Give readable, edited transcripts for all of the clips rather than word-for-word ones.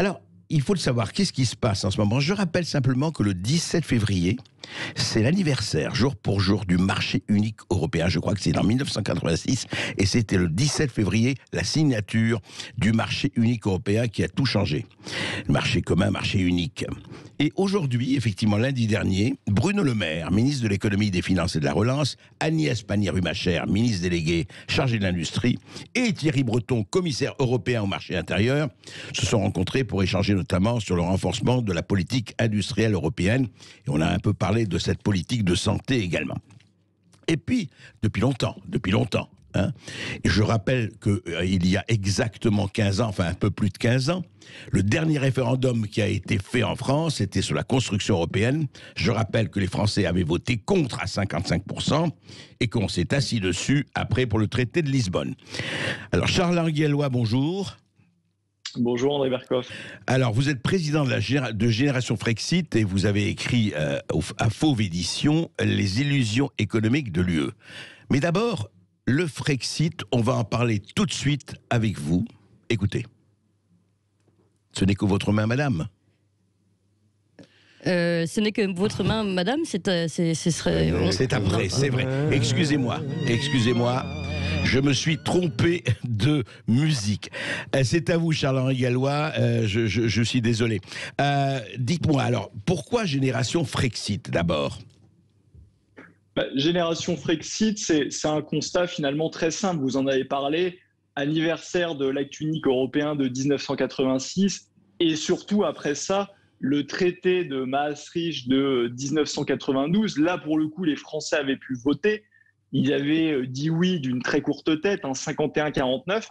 Alors, il faut le savoir, qu'est-ce qui se passe en ce moment? Je rappelle simplement que le 17 février, c'est l'anniversaire, jour pour jour, du marché unique européen. Je crois que c'est en 1986, et c'était le 17 février, la signature du marché unique européen qui a tout changé. Le marché commun, marché unique. Et aujourd'hui, effectivement, lundi dernier, Bruno Le Maire, ministre de l'économie, des finances et de la relance, Agnès Pannier-Runacher, ministre déléguée chargée de l'industrie, et Thierry Breton, commissaire européen au marché intérieur, se sont rencontrés pour échanger notamment sur le renforcement de la politique industrielle européenne. Et on a un peu parlé de cette politique de santé également. Et puis, depuis longtemps, et je rappelle qu'il y a exactement 15 ans, enfin un peu plus de 15 ans, le dernier référendum qui a été fait en France était sur la construction européenne. Je rappelle que les Français avaient voté contre à 55% et qu'on s'est assis dessus après pour le traité de Lisbonne. Alors Charles Guellois, bonjour. Bonjour André Berkoff. Alors, vous êtes président de Génération Frexit et vous avez écrit à Fauve Édition Les illusions économiques de l'UE. Mais d'abord, le Frexit, on va en parler tout de suite avec vous. Écoutez. Ce n'est que votre main, madame. Ce n'est que votre main, madame. C'est après, c'est vrai. Excusez-moi. Je me suis trompé de musique. C'est à vous, Charles-Henri Gallois. Je suis désolé. Dites-moi alors, pourquoi Génération Frexit d'abord? Génération Frexit, c'est un constat finalement très simple. Vous en avez parlé. Anniversaire de l'acte unique européen de 1986 et surtout après ça, le traité de Maastricht de 1992. Là, pour le coup, les Français avaient pu voter. Ils avaient dit oui d'une très courte tête, 51-49.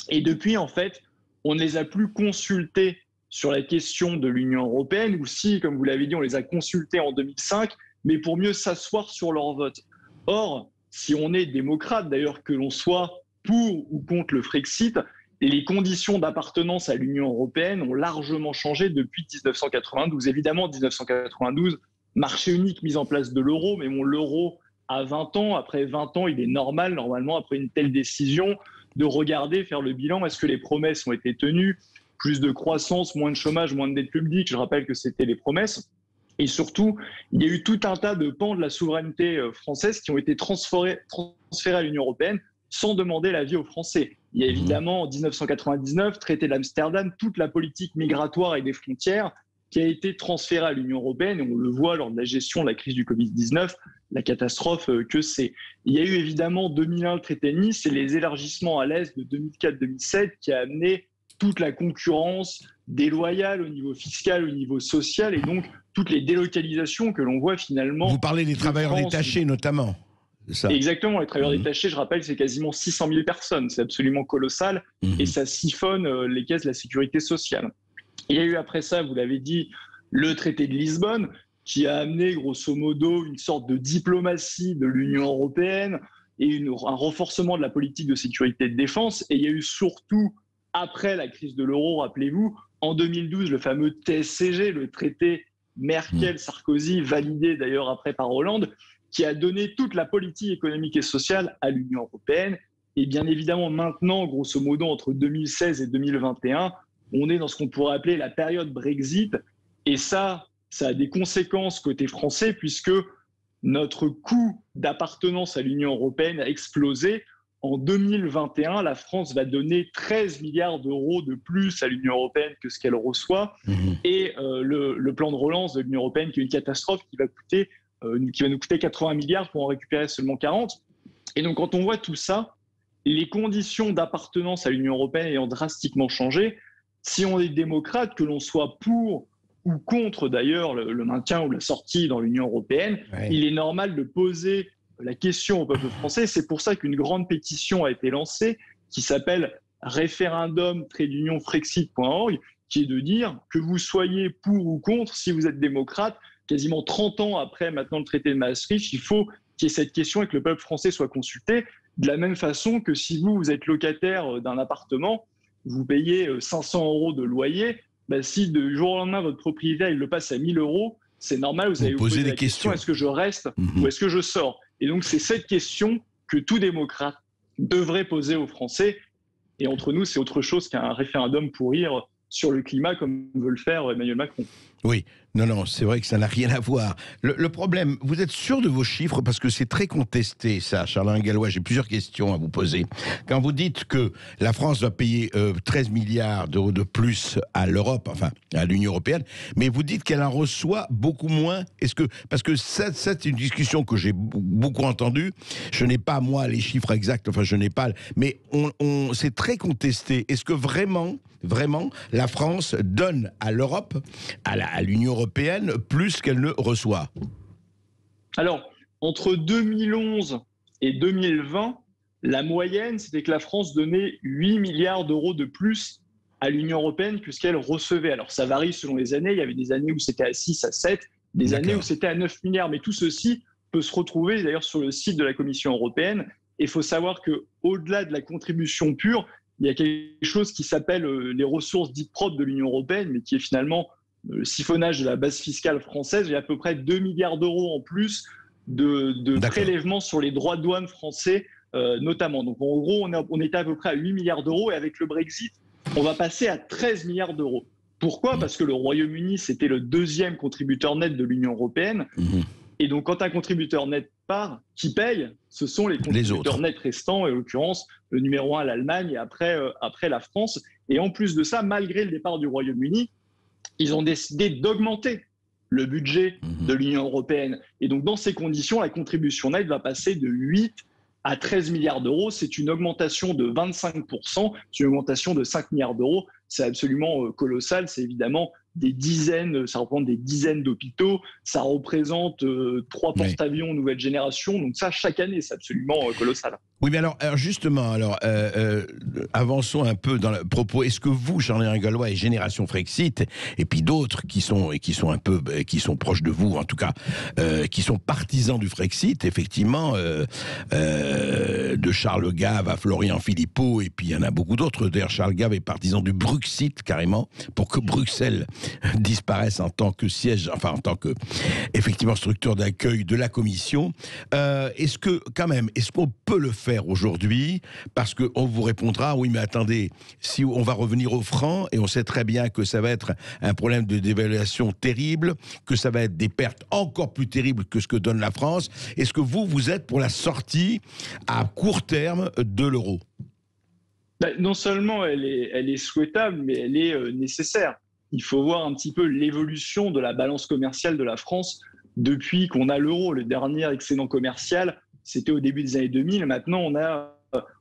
Et depuis, en fait, on ne les a plus consultés sur la question de l'Union européenne, ou si, comme vous l'avez dit, on les a consultés en 2005, mais pour mieux s'asseoir sur leur vote. Or, si on est démocrate, d'ailleurs que l'on soit pour ou contre le Frexit, les conditions d'appartenance à l'Union européenne ont largement changé depuis 1992. Évidemment, 1992, marché unique, mise en place de l'euro, mais bon, l'euro a 20 ans. Après 20 ans, il est normal, normalement, après une telle décision, de regarder, faire le bilan. Est-ce que les promesses ont été tenues? Plus de croissance, moins de chômage, moins de dette publique. Je rappelle que c'était les promesses. Et surtout, il y a eu tout un tas de pans de la souveraineté française qui ont été transférés à l'Union européenne sans demander l'avis aux Français. Il y a évidemment, en 1999, traité d'Amsterdam, toute la politique migratoire et des frontières qui a été transférée à l'Union européenne. Et on le voit lors de la gestion de la crise du Covid-19, la catastrophe que c'est. Il y a eu évidemment 2001 le traité de Nice et les élargissements à l'Est de 2004-2007 qui a amené toute la concurrence déloyale au niveau fiscal, au niveau social et donc toutes les délocalisations que l'on voit finalement. Vous parlez des travailleurs détachés notamment. Ça. Exactement, les travailleurs détachés, je rappelle, c'est quasiment 600 000 personnes, c'est absolument colossal et ça siphonne les caisses de la sécurité sociale. Il y a eu après ça, vous l'avez dit, le traité de Lisbonne qui a amené grosso modo une sorte de diplomatie de l'Union européenne et un renforcement de la politique de sécurité et de défense. Et il y a eu surtout, après la crise de l'euro, rappelez-vous, en 2012, le fameux TSCG, le traité Merkel-Sarkozy, validé d'ailleurs après par Hollande, qui a donné toute la politique économique et sociale à l'Union européenne. Et bien évidemment, maintenant, grosso modo, entre 2016 et 2021, on est dans ce qu'on pourrait appeler la période Brexit. Et ça a des conséquences côté français, puisque notre coût d'appartenance à l'Union européenne a explosé. En 2021, la France va donner 13 milliards d'euros de plus à l'Union européenne que ce qu'elle reçoit. Et le plan de relance de l'Union européenne, qui est une catastrophe, qui va nous coûter 80 milliards pour en récupérer seulement 40. Et donc, quand on voit tout ça, les conditions d'appartenance à l'Union européenne ayant drastiquement changé, si on est démocrate, que l'on soit pour ou contre d'ailleurs le maintien ou la sortie dans l'Union européenne, il est normal de poser la question au peuple français. C'est pour ça qu'une grande pétition a été lancée qui s'appelle référendum-frexit.org, qui est de dire que vous soyez pour ou contre, si vous êtes démocrate, quasiment 30 ans après maintenant le traité de Maastricht, il faut qu'il y ait cette question et que le peuple français soit consulté, de la même façon que si vous êtes locataire d'un appartement, vous payez 500 euros de loyer, si du jour au lendemain votre propriétaire il le passe à 1000 euros, c'est normal, vous allez vous poser la question, est-ce que je reste ou est-ce que je sors? Et donc c'est cette question que tout démocrate devrait poser aux Français. Et entre nous, c'est autre chose qu'un référendum pour rire sur le climat comme veut le faire Emmanuel Macron. Oui, non, c'est vrai que ça n'a rien à voir. Le problème, vous êtes sûr de vos chiffres parce que c'est très contesté ça, Charles Gallois, j'ai plusieurs questions à vous poser. Quand vous dites que la France va payer 13 milliards d'euros de plus à l'Europe, enfin à l'Union européenne, mais vous dites qu'elle en reçoit beaucoup moins, parce que ça c'est une discussion que j'ai beaucoup entendue, je n'ai pas moi les chiffres exacts, enfin je n'ai pas, mais c'est très contesté. Est-ce que vraiment, la France donne à l'Europe, à l'Union européenne, plus qu'elle ne reçoit? Alors, entre 2011 et 2020, la moyenne, c'était que la France donnait 8 milliards d'euros de plus à l'Union européenne que ce qu'elle recevait. Alors, ça varie selon les années. Il y avait des années où c'était à 6, à 7, des années où c'était à 9 milliards. Mais tout ceci peut se retrouver d'ailleurs sur le site de la Commission européenne. Et il faut savoir qu'au-delà de la contribution pure, il y a quelque chose qui s'appelle les ressources dites propres de l'Union européenne, mais qui est finalement le siphonnage de la base fiscale française. Il y a à peu près 2 milliards d'euros en plus de prélèvements sur les droits de douane français, notamment. Donc en gros, on était à peu près à 8 milliards d'euros, et avec le Brexit, on va passer à 13 milliards d'euros. Pourquoi ? Parce que le Royaume-Uni, c'était le deuxième contributeur net de l'Union européenne. Et donc, quand un contributeur net part, qui paye, ce sont les contributeurs nets restants, et en l'occurrence, le numéro 1, l'Allemagne, et après la France. Et en plus de ça, malgré le départ du Royaume-Uni, ils ont décidé d'augmenter le budget de l'Union européenne. Et donc, dans ces conditions, la contribution nette va passer de 8 à 13 milliards d'euros. C'est une augmentation de 25%, c'est une augmentation de 5 milliards d'euros. C'est absolument colossal. C'est évidemment ça représente des dizaines d'hôpitaux, ça représente 3 porte-avions nouvelle génération. Donc ça, chaque année, c'est absolument colossal. Oui, mais alors justement, avançons un peu dans le propos. Est-ce que vous, Charles Gallois et Génération Frexit, et puis d'autres qui sont proches de vous, en tout cas, qui sont partisans du Frexit, effectivement, de Charles Gave à Florian Philippot, et puis il y en a beaucoup d'autres. D'ailleurs, Charles Gave est partisan du Bruxit, carrément, pour que Bruxelles disparaisse en tant que siège, enfin en tant que, effectivement, structure d'accueil de la Commission. Est-ce qu'on peut le faire aujourd'hui? Parce qu'on vous répondra, oui, mais attendez, si on va revenir au franc, et on sait très bien que ça va être un problème de dévaluation terrible, que ça va être des pertes encore plus terribles que ce que donne la France. Est-ce que vous êtes pour la sortie à court terme de l'euro? Non seulement elle est souhaitable, mais elle est nécessaire. Il faut voir un petit peu l'évolution de la balance commerciale de la France depuis qu'on a l'euro. Le dernier excédent commercial, c'était au début des années 2000. Maintenant, on a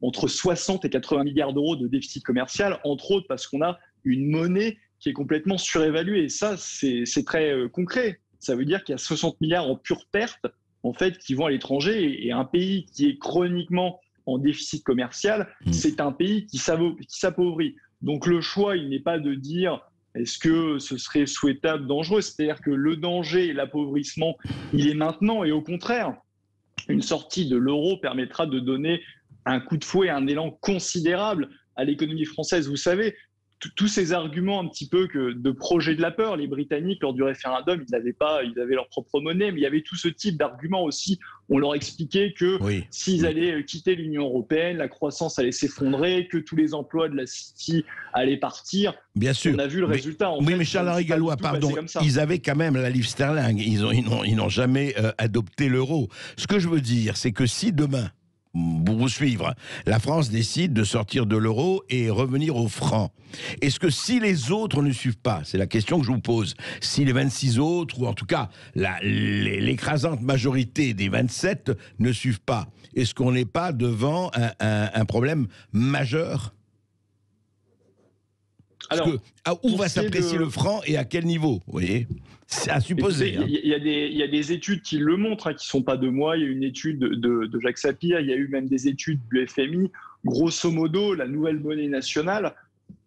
entre 60 et 80 milliards d'euros de déficit commercial, entre autres parce qu'on a une monnaie qui est complètement surévaluée. Et ça, c'est très concret. Ça veut dire qu'il y a 60 milliards en pure perte, en fait, qui vont à l'étranger. Et un pays qui est chroniquement en déficit commercial, c'est un pays qui s'appauvrit. Donc le choix, il n'est pas de dire est-ce que ce serait souhaitable, dangereux. C'est-à-dire que le danger et l'appauvrissement, il est maintenant. Et au contraire, une sortie de l'euro permettra de donner un coup de fouet, un élan considérable à l'économie française. Vous savez, tous ces arguments un petit peu de projet de la peur, les Britanniques, lors du référendum, ils avaient leur propre monnaie, mais il y avait tout ce type d'arguments aussi. On leur expliquait que s'ils allaient quitter l'Union européenne, la croissance allait s'effondrer, que tous les emplois de la City allaient partir. Bien sûr. On a vu le résultat. Mais Charles Gallois, pardon, ils avaient quand même la livre sterling. Ils n'ont jamais adopté l'euro. Ce que je veux dire, c'est que si demain, pour vous suivre, la France décide de sortir de l'euro et revenir au franc. Est-ce que si les autres ne suivent pas, c'est la question que je vous pose, si les 26 autres, ou en tout cas l'écrasante majorité des 27 ne suivent pas, est-ce qu'on n'est pas devant un problème majeur ? Alors, où va s'apprécier le franc et à quel niveau, vous voyez ? C'est à supposer. Il y a des études qui le montrent, qui ne sont pas de moi. Il y a une étude de Jacques Sapir, il y a eu même des études du FMI. Grosso modo, la nouvelle monnaie nationale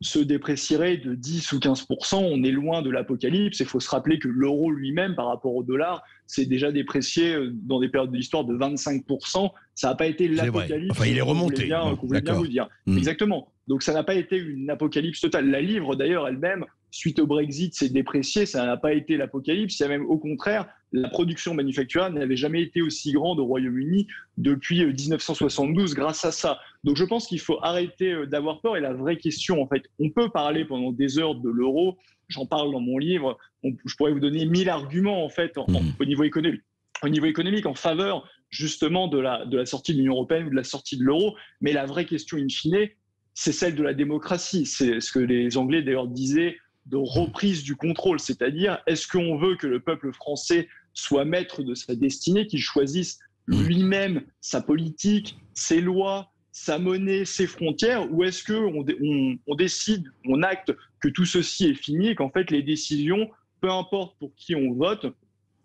se déprécierait de 10 ou 15%. On est loin de l'apocalypse. Il faut se rappeler que l'euro lui-même, par rapport au dollar, s'est déjà déprécié dans des périodes de l'histoire de 25%. Ça n'a pas été l'apocalypse. Enfin, il est remonté. Qu'on voulait bien vous dire. Exactement. Donc ça n'a pas été une apocalypse totale. La livre, d'ailleurs, elle-même, suite au Brexit, s'est déprécié. Ça n'a pas été l'apocalypse. Il y a même au contraire, la production manufacturière n'avait jamais été aussi grande au Royaume-Uni depuis 1972 grâce à ça. Donc je pense qu'il faut arrêter d'avoir peur. Et la vraie question, en fait, on peut parler pendant des heures de l'euro. J'en parle dans mon livre. Je pourrais vous donner 1000 arguments, en fait, au niveau économique, en faveur justement de la sortie de l'Union européenne ou de la sortie de l'euro. Mais la vraie question, in fine, c'est celle de la démocratie. C'est ce que les Anglais, d'ailleurs, disaient de reprise du contrôle. C'est-à-dire, est-ce qu'on veut que le peuple français soit maître de sa destinée, qu'il choisisse lui-même sa politique, ses lois, sa monnaie, ses frontières, ou est-ce qu'on décide, on acte que tout ceci est fini et qu'en fait les décisions, peu importe pour qui on vote,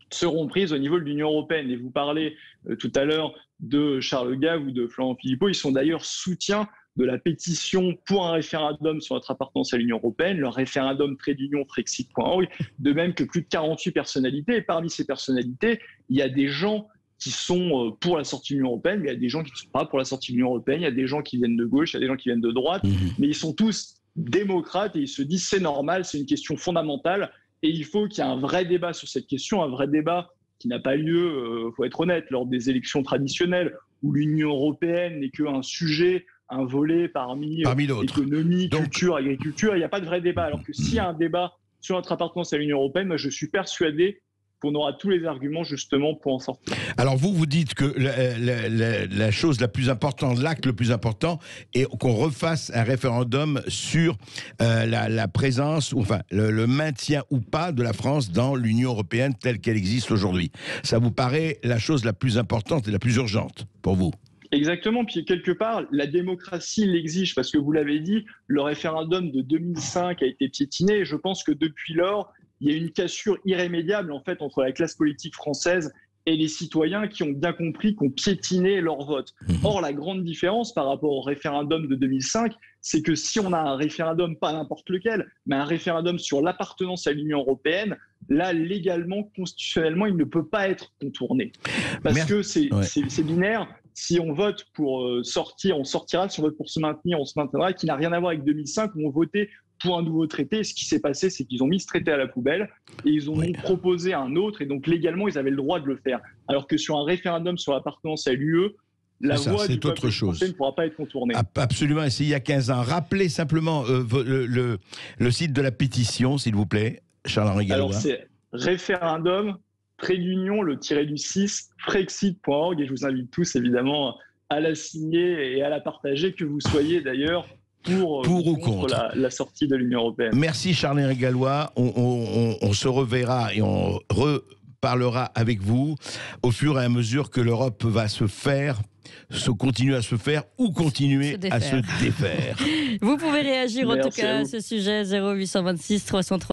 seront prises au niveau de l'Union européenne. Et vous parlez tout à l'heure de Charles Gave ou de Florent Philippot, ils sont d'ailleurs soutiens de la pétition pour un référendum sur notre appartenance à l'Union européenne, le référendum trait-d'union Frexit.org, de même que plus de 48 personnalités. Et parmi ces personnalités, il y a des gens qui sont pour la sortie de l'Union européenne, mais il y a des gens qui ne sont pas pour la sortie de l'Union européenne, il y a des gens qui viennent de gauche, il y a des gens qui viennent de droite, mais ils sont tous démocrates et ils se disent c'est normal, c'est une question fondamentale et il faut qu'il y ait un vrai débat sur cette question, un vrai débat qui n'a pas lieu, faut être honnête, lors des élections traditionnelles où l'Union européenne n'est qu'un sujet, un volet parmi économie, culture, agriculture. Il n'y a pas de vrai débat. Alors que s'il y a un débat sur notre appartenance à l'Union européenne, moi, je suis persuadé qu'on aura tous les arguments justement pour en sortir. Alors vous dites que la chose la plus importante, l'acte le plus important, est qu'on refasse un référendum sur la présence, enfin le maintien ou pas de la France dans l'Union européenne telle qu'elle existe aujourd'hui. Ça vous paraît la chose la plus importante et la plus urgente pour vous ? Exactement, puis quelque part, la démocratie l'exige, parce que vous l'avez dit, le référendum de 2005 a été piétiné, et je pense que depuis lors, il y a une cassure irrémédiable en fait entre la classe politique française et les citoyens qui ont bien compris qu'on piétinait leur vote. Or, la grande différence par rapport au référendum de 2005, c'est que si on a un référendum, pas n'importe lequel, mais un référendum sur l'appartenance à l'Union européenne, là, légalement, constitutionnellement, il ne peut pas être contourné. Parce que c'est binaire. Si on vote pour sortir, on sortira. Si on vote pour se maintenir, on se maintiendra, qui n'a rien à voir avec 2005 où on votait pour un nouveau traité. Et ce qui s'est passé, c'est qu'ils ont mis ce traité à la poubelle et ils ont donc proposé un autre. Et donc, légalement, ils avaient le droit de le faire. Alors que sur un référendum sur l'appartenance à l'UE, la voix du peuple français ne pourra pas être contournée. Absolument. Et c'est il y a 15 ans. Rappelez simplement le site de la pétition, s'il vous plaît, Charles-Henri Gallois. Alors, c'est référendum, trait d'union, le -6, Frexit.org. Et je vous invite tous, évidemment, à la signer et à la partager, que vous soyez d'ailleurs pour ou contre la sortie de l'Union européenne. Merci Charles-Henri Gallois. On se reverra et on reparlera avec vous au fur et à mesure que l'Europe va continuer à se faire ou continuer à se défaire. Vous pouvez réagir en tout cas à vous. ce sujet 0826 303.